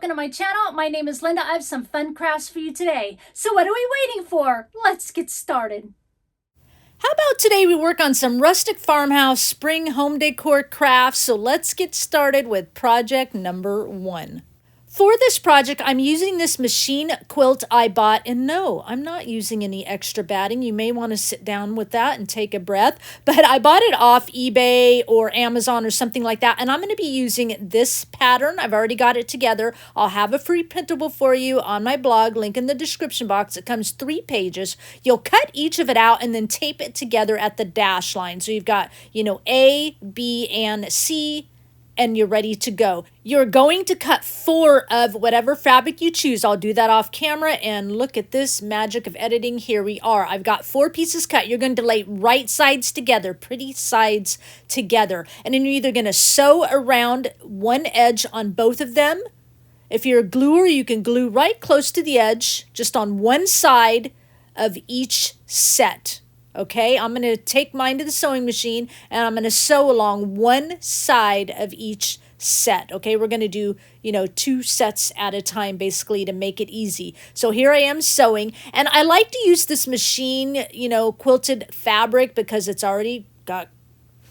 welcome to my channel. My name is Linda. I have some fun crafts for you today. So what are we waiting for? Let's get started. How about today we work on some Rustic Farmhouse Spring Home Decor crafts. So let's get started with project number 1. For this project, I'm using this machine quilt I bought, and no, I'm not using any extra batting. You may want to sit down with that and take a breath, but I bought it off eBay or Amazon or something like that, and I'm going to be using this pattern. I've already got it together. I'll have a free printable for you on my blog, link in the description box. It comes 3 pages. You'll cut each of it out and then tape it together at the dash line. So you've got, A, B, and C, and you're ready to go. You're going to cut 4 of whatever fabric you choose. I'll do that off camera, and look at this magic of editing. Here we are. I've got 4 pieces cut. You're going to lay right sides together, pretty sides together. And then you're either going to sew around one edge on both of them. If you're a gluer, you can glue right close to the edge, just on one side of each set. Okay, I'm going to take mine to the sewing machine and I'm going to sew along one side of each set. Okay, we're going to do, 2 sets at a time basically to make it easy. So here I am sewing, and I like to use this machine, quilted fabric because it's already got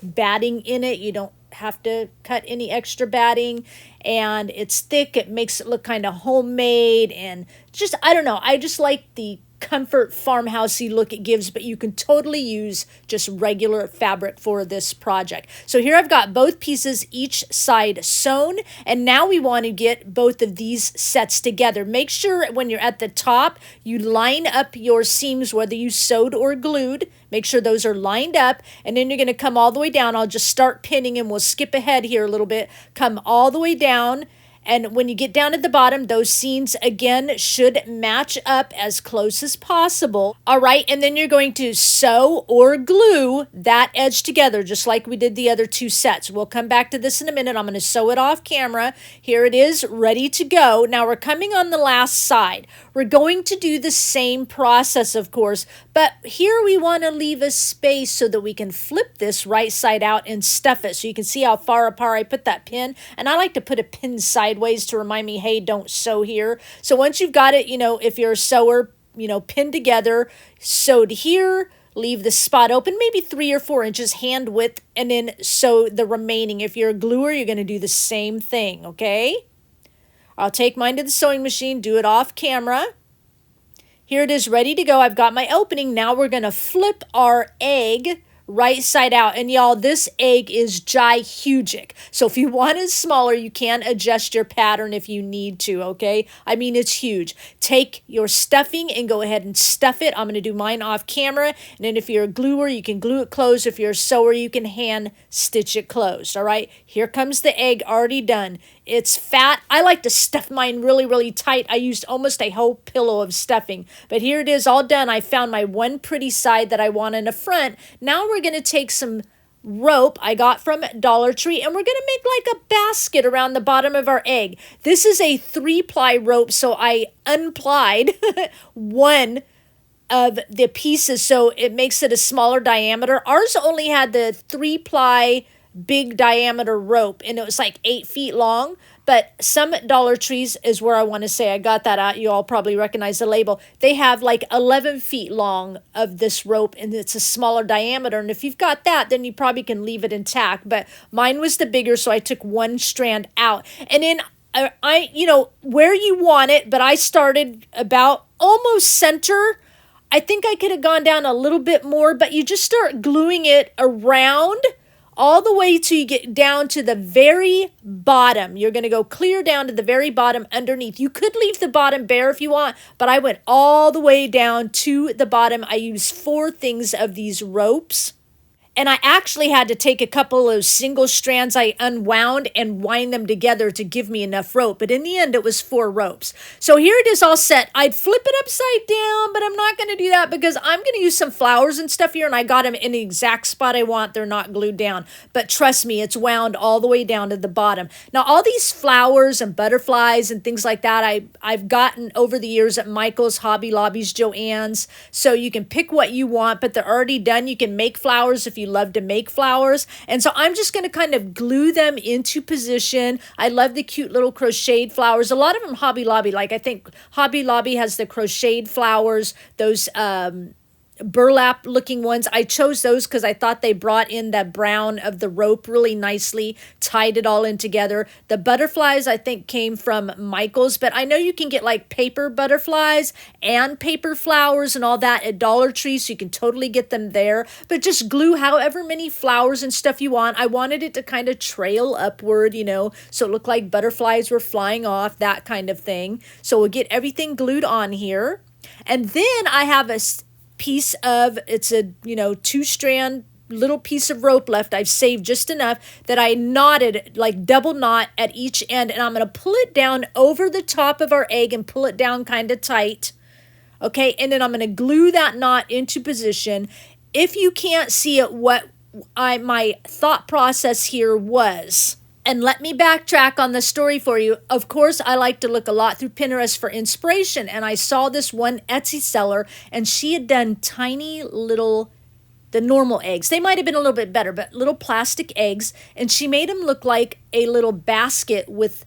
batting in it. You don't have to cut any extra batting, and it's thick. It makes it look kind of homemade, and just, I don't know, I just like the comfort farmhousey look it gives, but you can totally use just regular fabric for this project. So here I've got both pieces each side sewn, and now we want to get both of these sets together. Make sure when you're at the top you line up your seams, whether you sewed or glued. Make sure those are lined up, and then you're going to come all the way down. I'll just start pinning and we'll skip ahead here a little bit. Come all the way down. And when you get down at the bottom, those seams, again, should match up as close as possible. All right, and then you're going to sew or glue that edge together, just like we did the other 2 sets. We'll come back to this in a minute. I'm going to sew it off camera. Here it is, ready to go. Now we're coming on the last side. We're going to do the same process, of course, but here we want to leave a space so that we can flip this right side out and stuff it. So you can see how far apart I put that pin, and I like to put a pin sideways to remind me, hey, don't sew here. So once you've got it, if you're a sewer, pinned together, sewed here, leave the spot open, maybe 3 or 4 inches hand width, and then sew the remaining. If you're a gluer, you're going to do the same thing, okay? I'll take mine to the sewing machine, do it off camera. Here it is, ready to go. I've got my opening. Now we're going to flip our egg right side out. And y'all, this egg is gigantic. So if you want it smaller, you can adjust your pattern if you need to, okay? I mean, it's huge. Take your stuffing and go ahead and stuff it. I'm going to do mine off camera. And then if you're a gluer, you can glue it closed. If you're a sewer, you can hand stitch it closed, all right? Here comes the egg already done. It's fat. I like to stuff mine really, really tight. I used almost a whole pillow of stuffing. But here it is all done. I found my one pretty side that I want in the front. Now we're going to take some rope I got from Dollar Tree, and we're going to make like a basket around the bottom of our egg. This is a 3-ply rope, so I unplied one of the pieces, so it makes it a smaller diameter. Ours only had the 3-ply big diameter rope, and it was like 8 feet long. But some Dollar Trees is where I want to say I got that out. You all probably recognize the label. They have like 11 feet long of this rope, and it's a smaller diameter. And if you've got that, then you probably can leave it intact. But mine was the bigger, so I took one strand out. And then where you want it, but I started about almost center. I think I could have gone down a little bit more, but you just start gluing it around all the way till you get down to the very bottom. You're going to go clear down to the very bottom underneath. You could leave the bottom bare if you want, but I went all the way down to the bottom. I used 4 things of these ropes. And I actually had to take a couple of single strands I unwound and wind them together to give me enough rope. But in the end, it was 4 ropes. So here it is all set. I'd flip it upside down, but I'm not going to do that because I'm going to use some flowers and stuff here, and I got them in the exact spot I want. They're not glued down. But trust me, it's wound all the way down to the bottom. Now, all these flowers and butterflies and things like that, I've gotten over the years at Michael's, Hobby Lobby's, Joann's. So you can pick what you want, but they're already done. You can make flowers if you you love to make flowers. And so I'm just going to kind of glue them into position. I love the cute little crocheted flowers. A lot of them Hobby Lobby, like I think Hobby Lobby has the crocheted flowers, those burlap looking ones. I chose those because I thought they brought in that brown of the rope really nicely, tied it all in together. The butterflies I think came from Michael's, but I know you can get like paper butterflies and paper flowers and all that at Dollar Tree, so you can totally get them there. But just glue however many flowers and stuff you want. I wanted it to kind of trail upward, you know, so it looked like butterflies were flying off, that kind of thing. So we'll get everything glued on here. And then I have a piece of, it's a, you know, 2-strand little piece of rope left. I've saved just enough that I knotted, like double knot at each end, and I'm going to pull it down over the top of our egg and pull it down kind of tight. Okay, and then I'm going to glue that knot into position. If you can't see it, what my thought process here was. And let me backtrack on the story for you. Of course, I like to look a lot through Pinterest for inspiration. And I saw this one Etsy seller, and she had done tiny little, the normal eggs. They might have been a little bit better, but little plastic eggs. And she made them look like a little basket with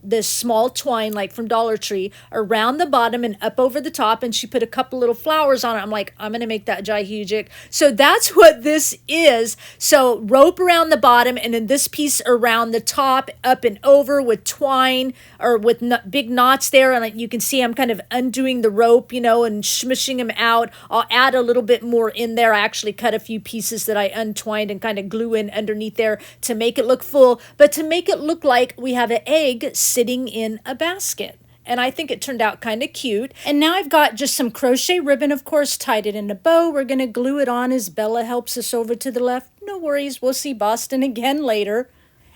this small twine, like from Dollar Tree, around the bottom and up over the top, and she put a couple little flowers on it. I'm like, I'm gonna make that gigantic. So that's what this is. So rope around the bottom, and then this piece around the top, up and over with twine or with big knots there. And you can see I'm kind of undoing the rope, you know, and smushing them out. I'll add a little bit more in there. I actually cut a few pieces that I untwined and kind of glue in underneath there to make it look full, but to make it look like we have an egg sitting in a basket. And I think it turned out kind of cute. And now I've got just some crochet ribbon, of course, tied it in a bow. We're going to glue it on as Bella helps us over to the left. No worries, we'll see Boston again later.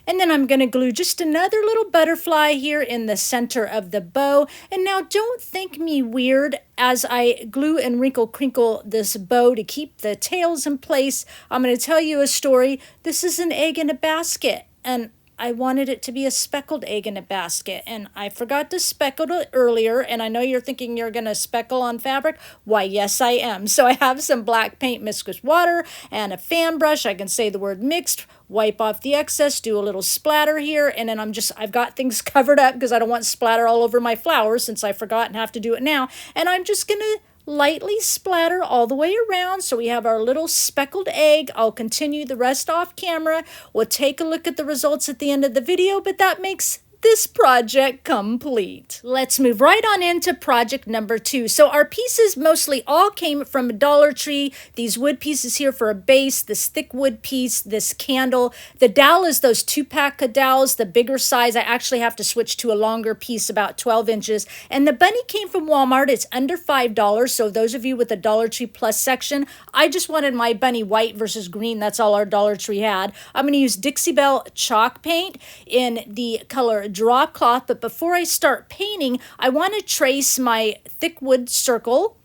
And then I'm going to glue just another little butterfly here in the center of the bow. And now don't think me weird as I glue and wrinkle crinkle this bow to keep the tails in place. I'm going to tell you a story. This is an egg in a basket, and I wanted it to be a speckled egg in a basket, and I forgot to speckle it earlier, and I know you're thinking you're going to speckle on fabric. Why, yes, I am. So I have some black paint mixed with water and a fan brush. I can say the word mixed, wipe off the excess, do a little splatter here, and then I've got things covered up because I don't want splatter all over my flowers since I forgot and have to do it now. And I'm just going to lightly splatter all the way around so we have our little speckled egg. I'll continue the rest off camera. We'll take a look at the results at the end of the video, but that makes this project complete. Let's move right on into project number 2. So our pieces mostly all came from Dollar Tree. These wood pieces here for a base, this thick wood piece, this candle. The dowel is those 2-pack dowels, the bigger size. I actually have to switch to a longer piece, about 12 inches. And the bunny came from Walmart. It's under $5. So those of you with the Dollar Tree Plus section, I just wanted my bunny white versus green. That's all our Dollar Tree had. I'm going to use Dixie Belle chalk paint in the color drop cloth, but before I start painting, I want to trace my thick wood circle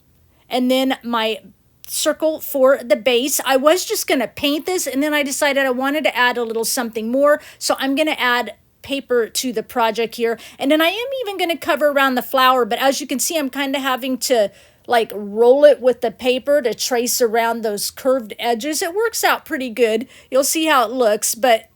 and then my circle for the base. I was just going to paint this, and then I decided I wanted to add a little something more, so I'm going to add paper to the project here. And then I am even going to cover around the flower, but as you can see, I'm kind of having to like roll it with the paper to trace around those curved edges. It works out pretty good. You'll see how it looks, but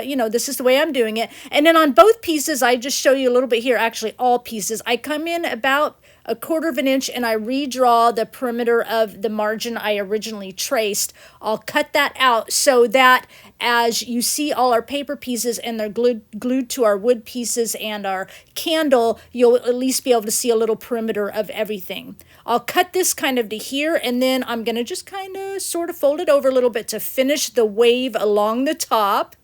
you know, this is the way I'm doing it. And then on both pieces, I just show you a little bit here, actually all pieces. I come in about 1/4 of an inch and I redraw the perimeter of the margin I originally traced. I'll cut that out so that as you see all our paper pieces and they're glued to our wood pieces and our candle, you'll at least be able to see a little perimeter of everything. I'll cut this kind of to here, and then I'm going to just kind of sort of fold it over a little bit to finish the wave along the top.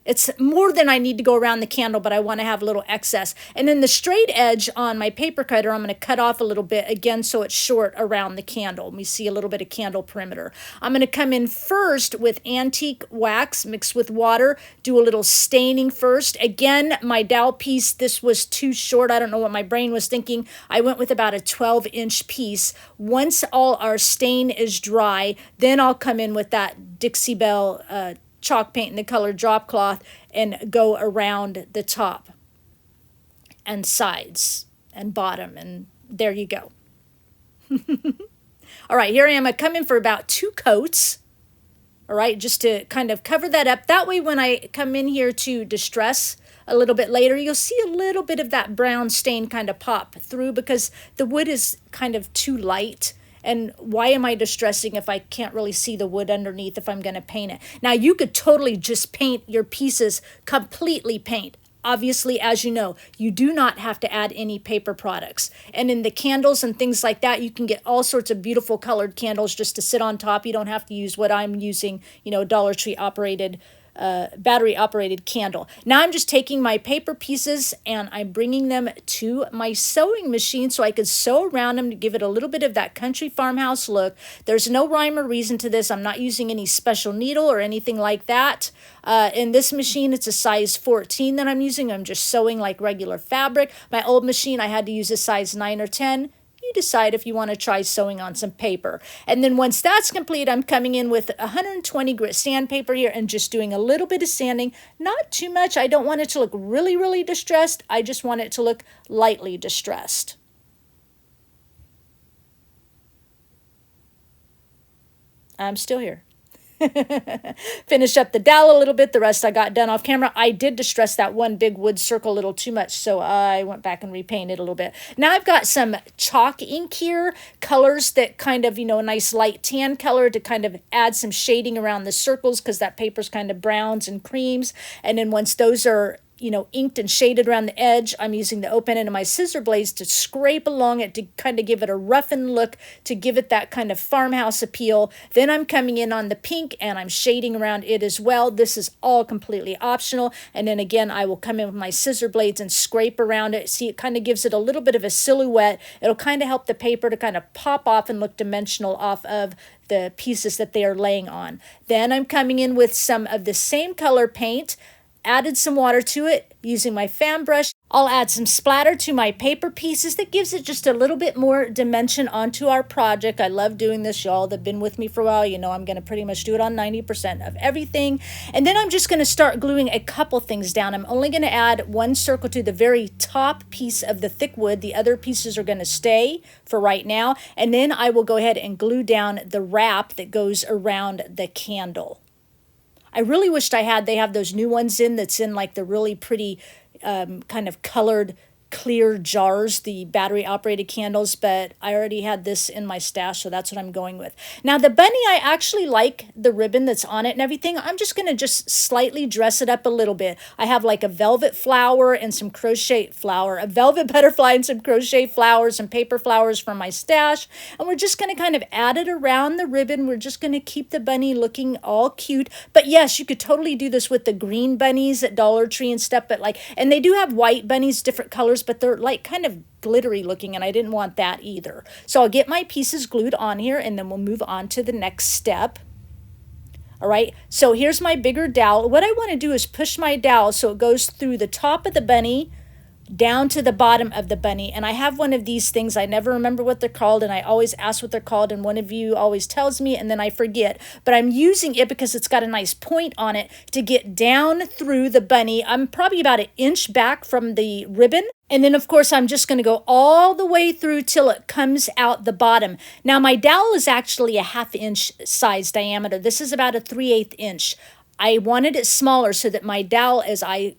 It's more than I need to go around the candle, but I want to have a little excess. And then the straight edge on my paper cutter, I'm going to cut off a little bit again so it's short around the candle. We see a little bit of candle perimeter. I'm going to come in first with antique wax mixed with water, do a little staining first. Again, my dowel piece, this was too short. I don't know what my brain was thinking. I went with about a 12-inch piece. Once all our stain is dry, then I'll come in with that Dixie Belle chalk paint in the color drop cloth and go around the top and sides and bottom, and there you go. All right, here I am. I come in for about 2 coats all right, just to kind of cover that up. That way when I come in here to distress a little bit later, you'll see a little bit of that brown stain kind of pop through because the wood is kind of too light. And why am I distressing if I can't really see the wood underneath if I'm going to paint it? Now, you could totally just paint your pieces, completely paint. Obviously, as you know, you do not have to add any paper products. And in the candles and things like that, you can get all sorts of beautiful colored candles just to sit on top. You don't have to use what I'm using, Dollar Tree operated battery operated candle. Now I'm just taking my paper pieces and I'm bringing them to my sewing machine so I could sew around them to give it a little bit of that country farmhouse look. There's no rhyme or reason to this. I'm not using any special needle or anything like that. In this machine, it's a size 14 that I'm using. I'm just sewing like regular fabric. My old machine, I had to use a size 9 or 10. You decide if you want to try sewing on some paper. And then once that's complete, I'm coming in with 120 grit sandpaper here and just doing a little bit of sanding. Not too much. I don't want it to look really, really distressed. I just want it to look lightly distressed. I'm still here. Finish up the dowel a little bit. The rest I got done off camera. I did distress that one big wood circle a little too much, so I went back and repainted a little bit. Now I've got some chalk ink here, colors that kind of, a nice light tan color to kind of add some shading around the circles because that paper's kind of browns and creams. And then once those are inked and shaded around the edge, I'm using the open end of my scissor blades to scrape along it to kind of give it a roughened look, to give it that kind of farmhouse appeal. Then I'm coming in on the pink and I'm shading around it as well. This is all completely optional. And then again, I will come in with my scissor blades and scrape around it. See, it kind of gives it a little bit of a silhouette. It'll kind of help the paper to kind of pop off and look dimensional off of the pieces that they are laying on. Then I'm coming in with some of the same color paint, added some water to it using my fan brush. I'll add some splatter to my paper pieces. That gives it just a little bit more dimension onto our project. I love doing this, y'all that have been with me for a while. I'm going to pretty much do it on 90% of everything. And then I'm just going to start gluing a couple things down. I'm only going to add one circle to the very top piece of the thick wood. The other pieces are going to stay for right now. And then I will go ahead and glue down the wrap that goes around the candle. I really wished they have those new ones that's in like the really pretty kind of colored clear jars, the battery operated candles, but I already had this in my stash, so that's what I'm going with. Now the bunny, I actually like the ribbon that's on it and everything. I'm just going to just slightly dress it up a little bit. I have like a velvet flower and some crochet flower, a velvet butterfly and some crochet flowers and paper flowers from my stash, and we're just going to kind of add it around the ribbon. We're just going to keep the bunny looking all cute. But yes, you could totally do this with the green bunnies at Dollar Tree and stuff, but and they do have white bunnies, different colors, but they're like kind of glittery looking, and I didn't want that either. So I'll get my pieces glued on here, and then we'll move on to the next step. All right, so here's my bigger dowel. What I want to do is push my dowel so it goes through the top of the bunny down to the bottom of the bunny. And I have one of these things. I never remember what they're called, and I always ask what they're called, and one of you always tells me, and then I forget. But I'm using it because it's got a nice point on it to get down through the bunny. I'm probably about 1 inch back from the ribbon. And then, of course, I'm just going to go all the way through till it comes out the bottom. Now, my dowel is actually a 1/2 inch size diameter. This is about a 3/8 inch. I wanted it smaller so that my dowel, as I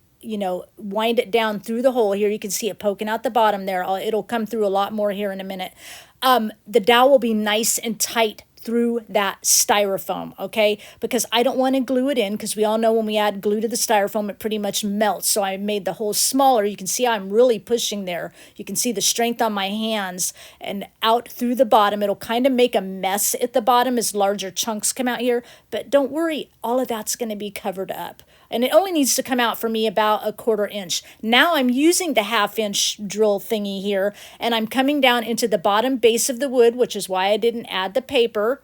wind it down through the hole here, you can see it poking out the bottom there. It'll come through a lot more here in a minute. The dowel will be nice and tight through that styrofoam, okay? Because I don't want to glue it in, because we all know when we add glue to the styrofoam, it pretty much melts. So I made the hole smaller. You can see I'm really pushing there. You can see the strength on my hands and out through the bottom. It'll kind of make a mess at the bottom as larger chunks come out here. But don't worry, all of that's going to be covered up. And it only needs to come out for me about 1/4 inch. Now I'm using the 1/2 inch drill thingy here, and I'm coming down into the bottom base of the wood, which is why I didn't add the paper.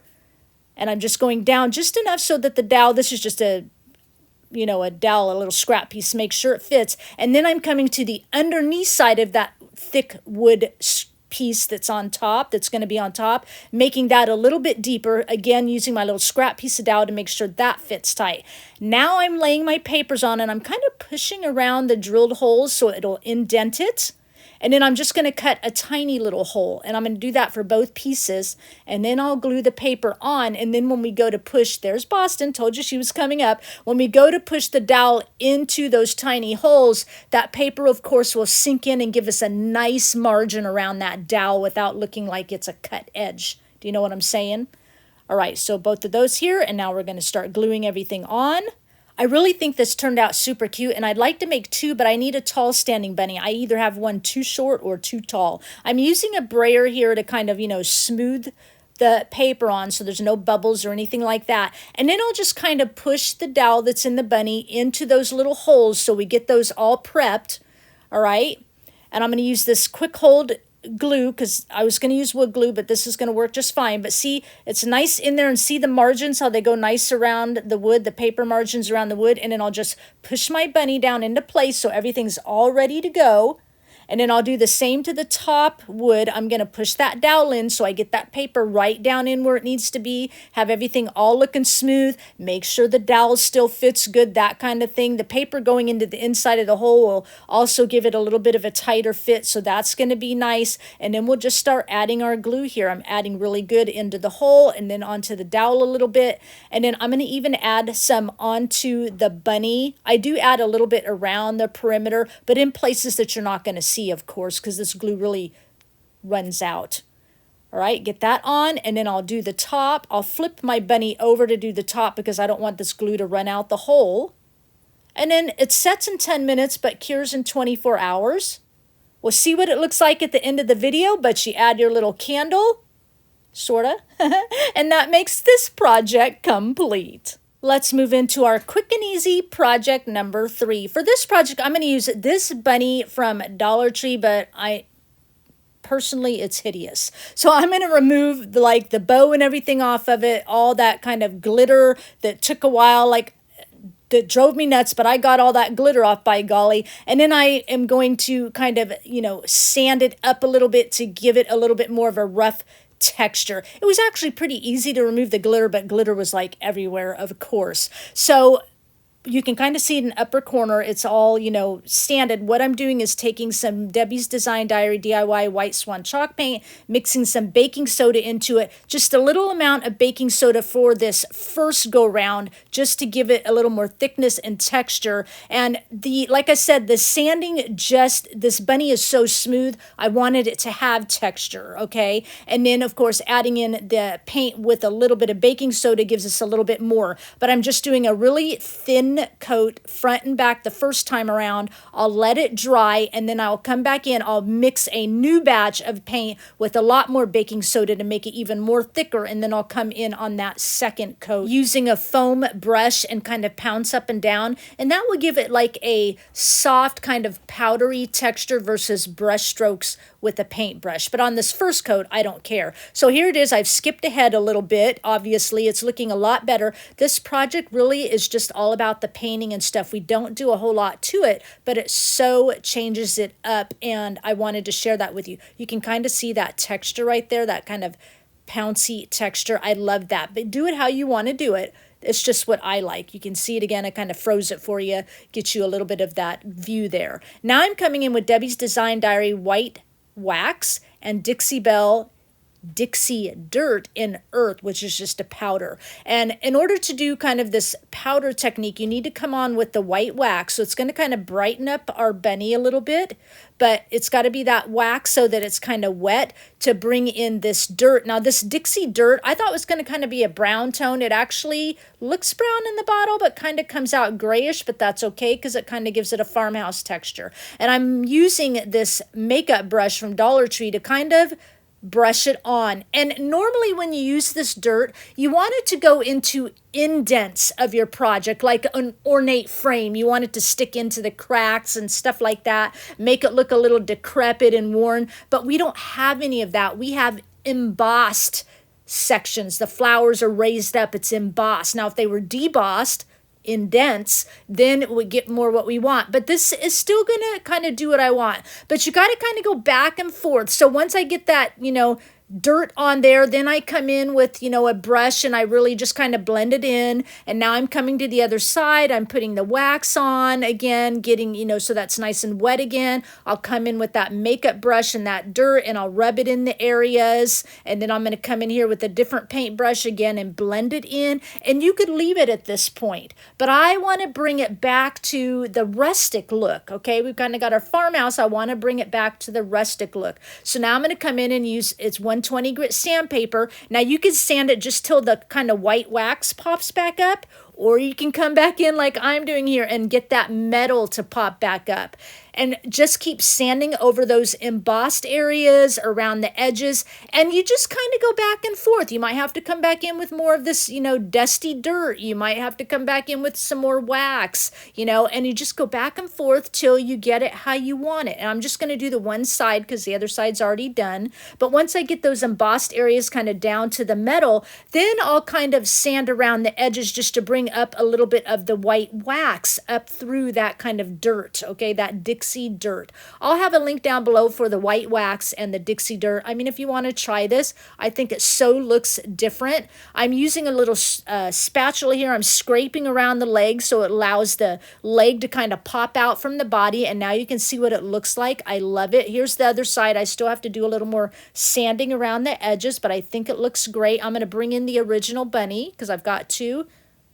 And I'm just going down just enough so that the dowel, this is just a dowel, a little scrap piece, make sure it fits. And then I'm coming to the underneath side of that thick wood piece that's on top, that's going to be on top, making that a little bit deeper, again using my little scrap piece of dowel to make sure that fits tight. Now I'm laying my papers on, and I'm kind of pushing around the drilled holes so it'll indent it. And then I'm just going to cut a tiny little hole, and I'm going to do that for both pieces, and then I'll glue the paper on. And then when we go to push, there's Boston, told you she was coming up. When we go to push the dowel into those tiny holes, that paper, of course, will sink in and give us a nice margin around that dowel without looking like it's a cut edge. Do you know what I'm saying? All right, so both of those here, and now we're going to start gluing everything on. I really think this turned out super cute, and I'd like to make two, but I need a tall standing bunny. I either have one too short or too tall. I'm using a brayer here to kind of, smooth the paper on so there's no bubbles or anything like that. And then I'll just kind of push the dowel that's in the bunny into those little holes so we get those all prepped, all right? And I'm going to use this quick hold glue because I was going to use wood glue, but this is going to work just fine. But see, it's nice in there, and see the margins, how they go nice around the wood, the paper margins around the wood. And then I'll just push my bunny down into place so everything's all ready to go. And then I'll do the same to the top wood. I'm going to push that dowel in so I get that paper right down in where it needs to be. Have everything all looking smooth. Make sure the dowel still fits good, that kind of thing. The paper going into the inside of the hole will also give it a little bit of a tighter fit, so that's going to be nice. And then we'll just start adding our glue here. I'm adding really good into the hole and then onto the dowel a little bit. And then I'm going to even add some onto the bunny. I do add a little bit around the perimeter, but in places that you're not going to see, of course, because this glue really runs out. All right, get that on, and then I'll do the top. I'll flip my bunny over to do the top because I don't want this glue to run out the hole. And then it sets in 10 minutes but cures in 24 hours. We'll see what it looks like at the end of the video, but you add your little candle, sorta, and that makes this project complete. Let's move into our quick and easy project number 3. For this project, I'm going to use this bunny from Dollar Tree, but personally, it's hideous. So I'm going to remove the bow and everything off of it, all that kind of glitter that took a while, that drove me nuts, but I got all that glitter off, by golly. And then I am going to kind of, sand it up a little bit to give it a little bit more of a rough texture. It was actually pretty easy to remove the glitter, but glitter was everywhere, of course. So you can kind of see it in the upper corner. It's all, sanded. What I'm doing is taking some Debbie's Design Diary DIY White Swan chalk paint, mixing some baking soda into it, just a little amount of baking soda for this first go round, just to give it a little more thickness and texture. And like I said, the sanding, this bunny is so smooth, I wanted it to have texture, okay? And then, of course, adding in the paint with a little bit of baking soda gives us a little bit more. But I'm just doing a really thin coat front and back the first time around. I'll let it dry, and then I'll come back in. I'll mix a new batch of paint with a lot more baking soda to make it even more thicker, and then I'll come in on that second coat using a foam brush and kind of pounce up and down, and that will give it a soft kind of powdery texture versus brush strokes with a paintbrush. But on this first coat, I don't care. So here it is. I've skipped ahead a little bit. Obviously, it's looking a lot better. This project really is just all about the painting and stuff. We don't do a whole lot to it, but it so changes it up, and I wanted to share that with you. You can kind of see that texture right there, that kind of pouncy texture. I love that, but do it how you want to do it. It's just what I like. You can see it again. I kind of froze it for you, get you a little bit of that view there. Now I'm coming in with Debbie's Design Diary White Wax and Dixie Dirt in Earth, which is just a powder. And in order to do kind of this powder technique, you need to come on with the white wax. So it's going to kind of brighten up our bunny a little bit, but it's got to be that wax so that it's kind of wet to bring in this dirt. Now this Dixie Dirt, I thought was going to kind of be a brown tone. It actually looks brown in the bottle, but kind of comes out grayish, but that's okay because it kind of gives it a farmhouse texture. And I'm using this makeup brush from Dollar Tree to kind of brush it on. And normally when you use this dirt, you want it to go into indents of your project, like an ornate frame. You want it to stick into the cracks and stuff like that, make it look a little decrepit and worn, but we don't have any of that. We have embossed sections. The flowers are raised up, it's embossed. Now if they were debossed, indents, then it would get more what we want. But this is still going to kind of do what I want. But you got to kind of go back and forth. So once I get that, dirt on there. Then I come in with, a brush and I really just kind of blend it in. And now I'm coming to the other side. I'm putting the wax on again, getting, so that's nice and wet again. I'll come in with that makeup brush and that dirt and I'll rub it in the areas. And then I'm going to come in here with a different paintbrush again and blend it in. And you could leave it at this point, but I want to bring it back to the rustic look. Okay, we've kind of got our farmhouse. I want to bring it back to the rustic look. So now I'm going to come in and use, it's 120 grit sandpaper. Now you can sand it just till the kind of white wax pops back up, or you can come back in like I'm doing here and get that metal to pop back up. And just keep sanding over those embossed areas around the edges. And you just kind of go back and forth. You might have to come back in with more of this, dusty dirt. You might have to come back in with some more wax, and you just go back and forth till you get it how you want it. And I'm just going to do the one side because the other side's already done. But once I get those embossed areas kind of down to the metal, then I'll kind of sand around the edges just to bring up a little bit of the white wax up through that kind of dirt, okay, that Dixie dirt. I'll have a link down below for the white wax and the Dixie dirt. I mean, if you want to try this, I think it so looks different. I'm using a little spatula here. I'm scraping around the leg so it allows the leg to kind of pop out from the body, and now you can see what it looks like. I love it. Here's the other side. I still have to do a little more sanding around the edges, but I think it looks great. I'm going to bring in the original bunny because I've got two.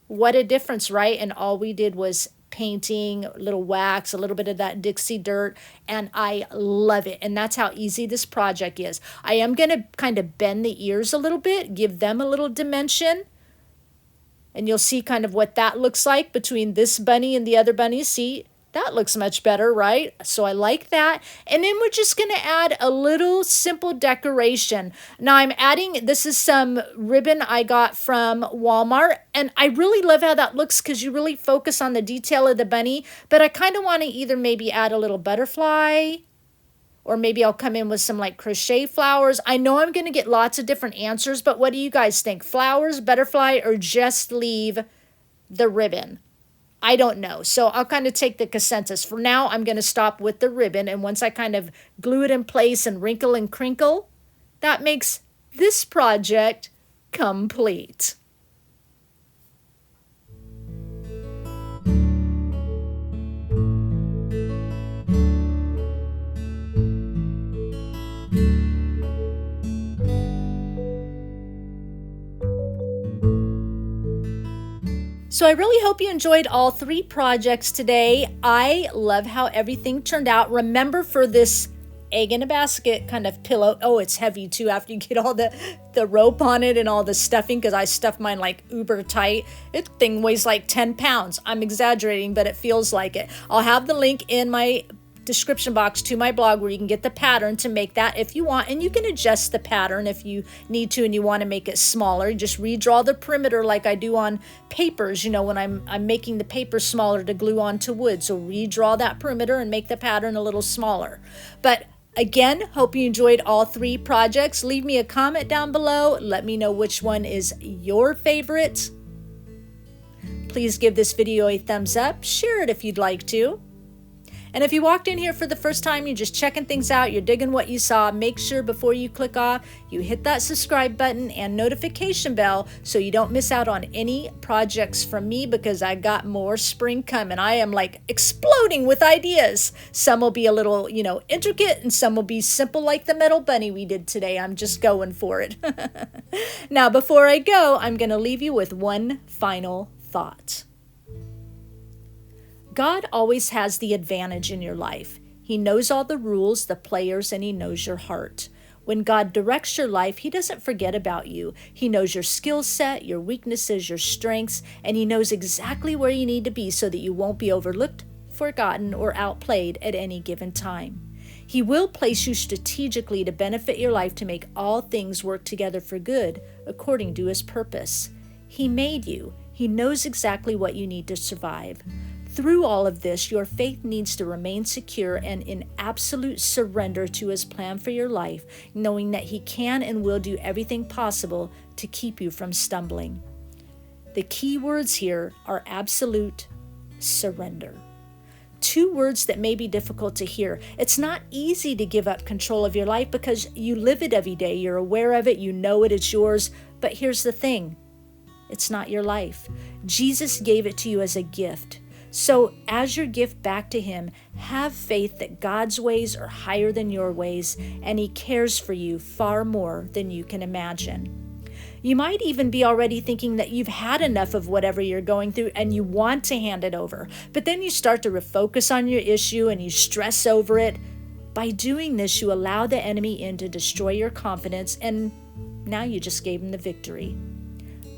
What a difference, right? And all we did was painting, a little wax, a little bit of that Dixie dirt, and I love it. And that's how easy this project is. I am going to kind of bend the ears a little bit, give them a little dimension, and you'll see kind of what that looks like between this bunny and the other bunny. See, that looks much better, right? So I like that. And then we're just going to add a little simple decoration. Now I'm adding, this is some ribbon I got from Walmart. And I really love how that looks because you really focus on the detail of the bunny. But I kind of want to either maybe add a little butterfly, or maybe I'll come in with some like crochet flowers. I know I'm going to get lots of different answers, but what do you guys think? Flowers, butterfly, or just leave the ribbon? I don't know. So I'll kind of take the consensus. For now, I'm going to stop with the ribbon. And once I kind of glue it in place and wrinkle and crinkle, that makes this project complete. So I really hope you enjoyed all three projects today. I love how everything turned out. Remember, for this egg in a basket kind of pillow, oh, it's heavy too after you get all the rope on it and all the stuffing, because I stuffed mine like uber tight. It thing weighs like 10 pounds. I'm exaggerating, but it feels like it. I'll have the link in my description box to my blog where you can get the pattern to make that if you want, and you can adjust the pattern if you need to and you want to make it smaller. You just redraw the perimeter like I do on papers, when I'm making the paper smaller to glue onto wood. So redraw that perimeter and make the pattern a little smaller. But again, hope you enjoyed all three projects. Leave me a comment down below. Let me know which one is your favorite. Please give this video a thumbs up. Share it if you'd like to. And if you walked in here for the first time, you're just checking things out, you're digging what you saw, make sure before you click off, you hit that subscribe button and notification bell so you don't miss out on any projects from me, because I got more spring coming. I am like exploding with ideas. Some will be a little, intricate, and some will be simple like the metal bunny we did today. I'm just going for it. Now, before I go, I'm going to leave you with one final thought. God always has the advantage in your life. He knows all the rules, the players, and He knows your heart. When God directs your life, He doesn't forget about you. He knows your skill set, your weaknesses, your strengths, and He knows exactly where you need to be so that you won't be overlooked, forgotten, or outplayed at any given time. He will place you strategically to benefit your life, to make all things work together for good according to His purpose. He made you. He knows exactly what you need to survive. Through all of this, your faith needs to remain secure and in absolute surrender to His plan for your life, knowing that He can and will do everything possible to keep you from stumbling. The key words here are absolute surrender. two words that may be difficult to hear. It's not easy to give up control of your life because you live it every day. You're aware of it. You know it. It's yours. But here's the thing. It's not your life. Jesus gave it to you as a gift. So as your gift back to him, have faith that God's ways are higher than your ways, and he cares for you far more than you can imagine. You might even be already thinking that you've had enough of whatever you're going through and you want to hand it over. But then you start to refocus on your issue and you stress over it. By doing this, you allow the enemy in to destroy your confidence, and now you just gave him the victory.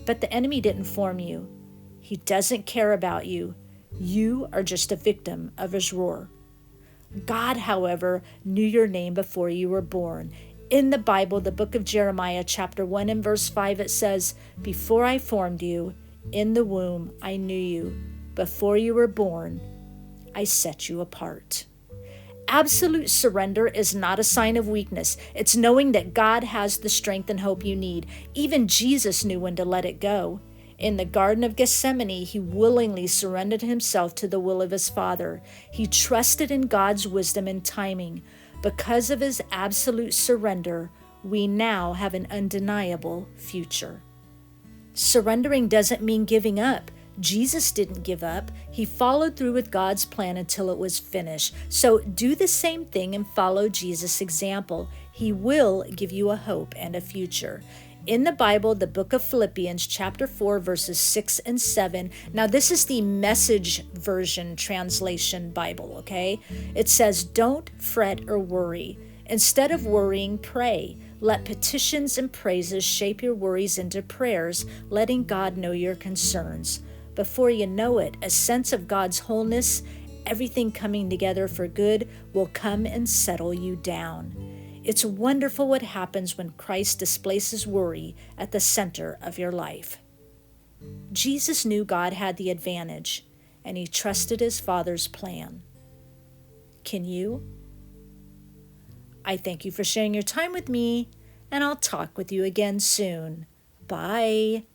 But the enemy didn't form you. He doesn't care about you. You are just a victim of his roar. God, however, knew your name before you were born. In the Bible, the book of Jeremiah, chapter 1 and verse 5, it says, "Before I formed you in the womb, I knew you. Before you were born, I set you apart." Absolute surrender is not a sign of weakness. It's knowing that God has the strength and hope you need. Even Jesus knew when to let it go. In the Garden of Gethsemane, he willingly surrendered himself to the will of his Father. He trusted in God's wisdom and timing. Because of his absolute surrender, we now have an undeniable future. Surrendering doesn't mean giving up. Jesus didn't give up. He followed through with God's plan until it was finished. So do the same thing and follow Jesus' example. He will give you a hope and a future. In the Bible, the book of Philippians, chapter 4, verses 6 and 7. Now, this is the Message version translation Bible, okay? It says, "Don't fret or worry. Instead of worrying, pray. Let petitions and praises shape your worries into prayers, letting God know your concerns. Before you know it, a sense of God's wholeness, everything coming together for good, will come and settle you down." It's wonderful what happens when Christ displaces worry at the center of your life. Jesus knew God had the advantage, and he trusted his Father's plan. Can you? I thank you for sharing your time with me, and I'll talk with you again soon. Bye.